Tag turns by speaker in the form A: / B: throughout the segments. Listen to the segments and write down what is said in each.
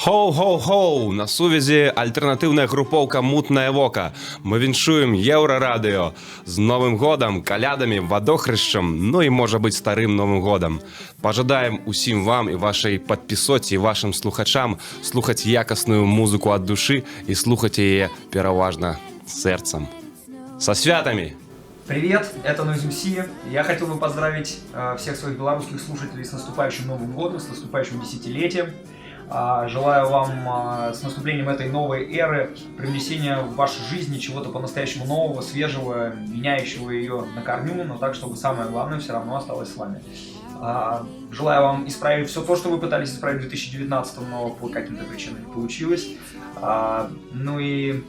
A: Хоу-хоу-хоу! На сувязі альтернативная групоўка «Мутнае вока». Мы віншуем Еўрарадыё з Новым годам, калядамі, вадохрышчам, ну і, можа быць, старым Новым годам. Пажадаем усім вам і вашай падпісоце і вашым слухачам слухаць якасную музыку ад душы і слухаць яе пераважна сэрцам. Со святами!
B: Привет, это Noise MC. Я хотел бы поздравить всех своих белорусских слушателей с наступающим Новым годом, с наступающим десятилетием. Желаю вам с наступлением этой новой эры привнесения в вашу жизнь чего-то по-настоящему нового, свежего, меняющего ее на корню, но так, чтобы самое главное все равно осталось с вами. Желаю вам исправить все то, что вы пытались исправить в 2019, но по каким-то причинам не получилось. Ну и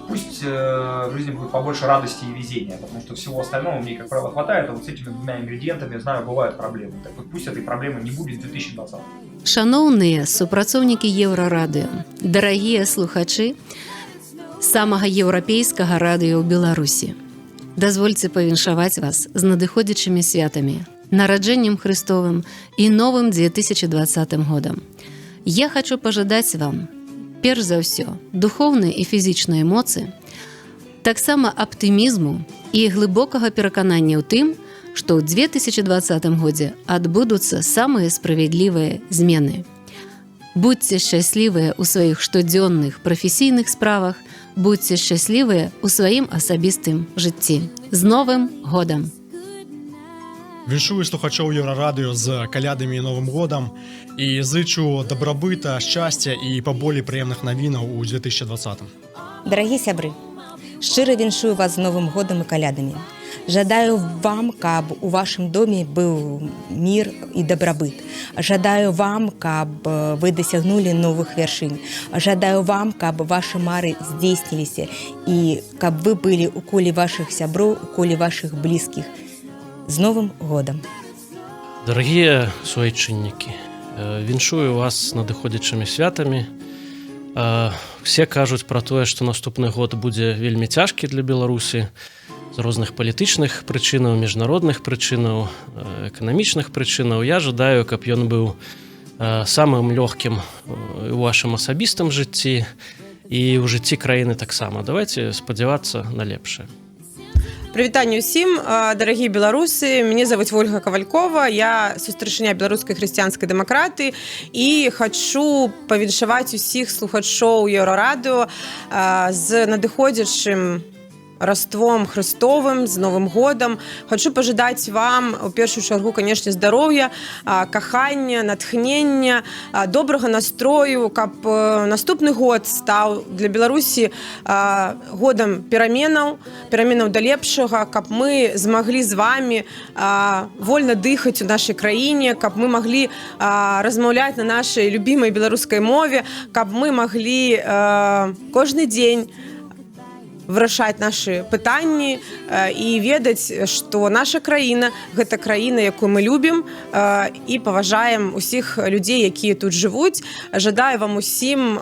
B: пусть в жизни будет побольше радости и везения, потому что всего остального мне, как правило, хватает, а вот с этими двумя ингредиентами, я знаю, бывают проблемы. Так вот пусть этой проблемы не будет в 2020.
C: Шановныя супрацоўнікі Еўрарадыё, дарагія слухачы самага еўрапейскага радыё ў Беларусі. Дазвольце павіншаваць вас з надыходзячымі святамі, нараджэннем Христовым і новым 2020 годам. Я хочу пажадаць вам, перш за ўсё, духоўныя і фізічныя моцы, таксама аптымізму і глыбокага пераканання ў тым, што ў 2020 годзе адбудуцца самыя справядлівыя змены. Будьце шчаслівыя ў сваіх штодзённых прафесійных справах, будьце шчаслівыя ў сваім асабістым жыцці. З Новым годам!
D: Віншую слухачоў Еўрарадыё з калядамі і Новым годам і зычу дабрабыта, шчасця і паболей прыемных навінаў у 2020.
E: Дарагія сябры, шчыра віншую вас з Новым годам і калядамі. Жадаю вам, каб у вашым доме быў мір і дабрабыт. Жадаю вам, каб вы дасягнулі новых вяршынь. Жадаю вам, каб вашы мары здзейсніліся і каб вы былі ў коле вашых сяброў, у коле вашых блізкіх. З Новым годам!
F: Дарагія суайчыннікі, віншую вас з надыходзячымі святамі. Все кажуць пра тое, што наступны год будзе вельмі цяжкі для Беларусі з розных палітычных прычынаў, міжнародных прычынаў, эканамічных прычынаў. Я жадаю, каб ён быў самым лёгкім у вашым асабістым жыцці і ў жыцці краіны таксама. Давайте спадзявацца на лепшае.
G: Прывітанне ўсім, дарагія беларусы, мяне завуць Ольга Кавалькова, я сустрачыня беларускай хрысціянскай дэмакраты і хачу павіншаваць усіх слухачоў Еўрарадыё з надыходзячым Раством Христовым, з Новым годам. Хочу пажадаць вам, у першую чаргу, канешне, здароўя, кахання, натхнення, добрага настрою, каб наступны год стаў для Беларусі годам пераменаў да лепшага, каб мы змаглі з вамі вольна дыхаць у нашай краіне, каб мы маглі размаўляць на нашай любімай беларускай мове, каб мы маглі кожны дзень вырашаць нашы пытанні і ведаць, што наша краіна – гэта краіна, якую мы любім і паважаем усіх людзей, якія тут жывуць. Жадаю вам усім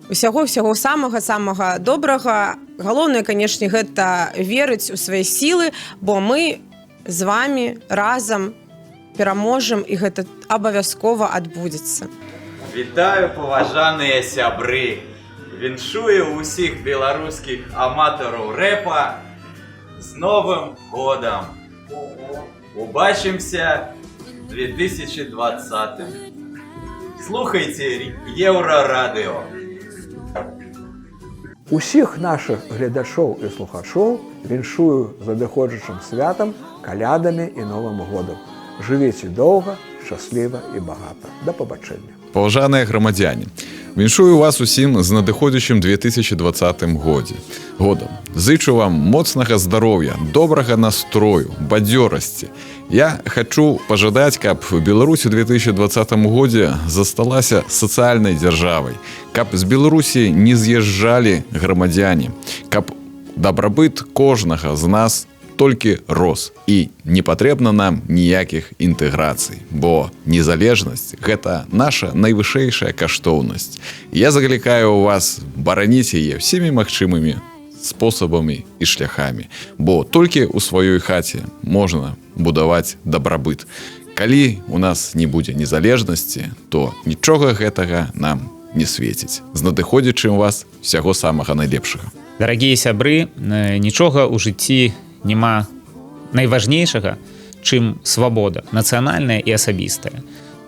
G: усяго самага добрага. Галоўнае, канешне, гэта верыць у свае сілы, бо мы з вамі разам пераможам і гэта абавязкова адбудзецца.
H: Вітаю, паважаныя сябры! Віншую усіх беларускіх аматараў рэпа з Новым годам. Убачымся 2020. Слухайце Еўрарадыё.
I: Усіх нашых гледачоў і слухачоў віншую з надыходзячым святам, калядамі і Новым годам. Жывіце доўга, шчасліва і багата. Да пабачэння.
J: Паважаныя грамадзяне, віншую вас усім з надыходзячым 2020 годам. Зычу вам моцнага здароўя, добрага настрою, бадзёрасці. Я хачу пажадаць, каб Беларусь у 2020 годзе засталася сацыяльнай дзяржавай, каб з Беларусі не з'язджалі грамадзяне, каб дабрабыт кожнага з нас толькі рос і не патрэбна нам ніякіх інтэграцый, бо незалежнасць – гэта наша найвышэйшая каштоўнасць. Я заклікаю вас бараніць яе ўсімі магчымымі спосабамі і шляхамі, бо толькі ў сваёй хаце можна будаваць дабрабыт. калі у нас не будзе незалежнасці, то нічога гэтага нам не свеціць. З надыходзячым вас усяго самага найлепшага.
K: Дарагія сябры, нічога ў жыцці няма найважнейшага, чым свабода, нацыянальная і асабістая.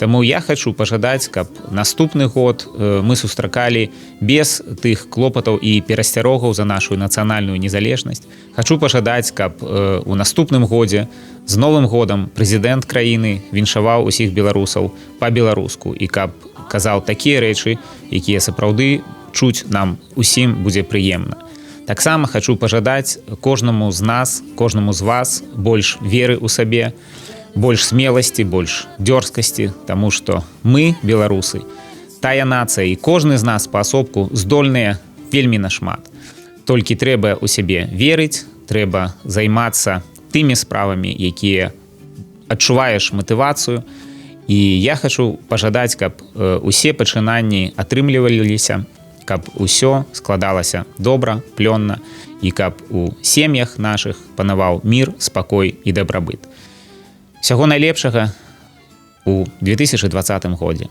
K: Таму я хочу пажадаць, каб наступны год мы сустракалі без тых клопатаў і перасцярогаў за нашу нацыянальную незалежнасць. Хочу пажадаць, каб у наступным годзе з Новым годам прэзідэнт краіны віншаваў усіх беларусаў па-беларуску і каб казаў такія рэчы, якія сапраўды чуць нам усім будзе прыемна. Таксама хочу пажадаць кожнаму з нас, кожнаму з вас больш веры ў сабе, больш смеласці, больш дзёрзкасці, таму што мы, беларусы, тая нацыя і кожны з нас паасобку здольныя вельмі нашмат. Толькі трэба ў сябе верыць, трэба займацца тымі справамі, якія адчуваеш матывацыю. І я хочу пажадаць, каб усе пачынанні атрымліваліся, каб усё складалася добра, плённа і каб у сем'ях нашых панаваў мір, спакой і дабрабыт. Всяго найлепшага у 2020 годзе.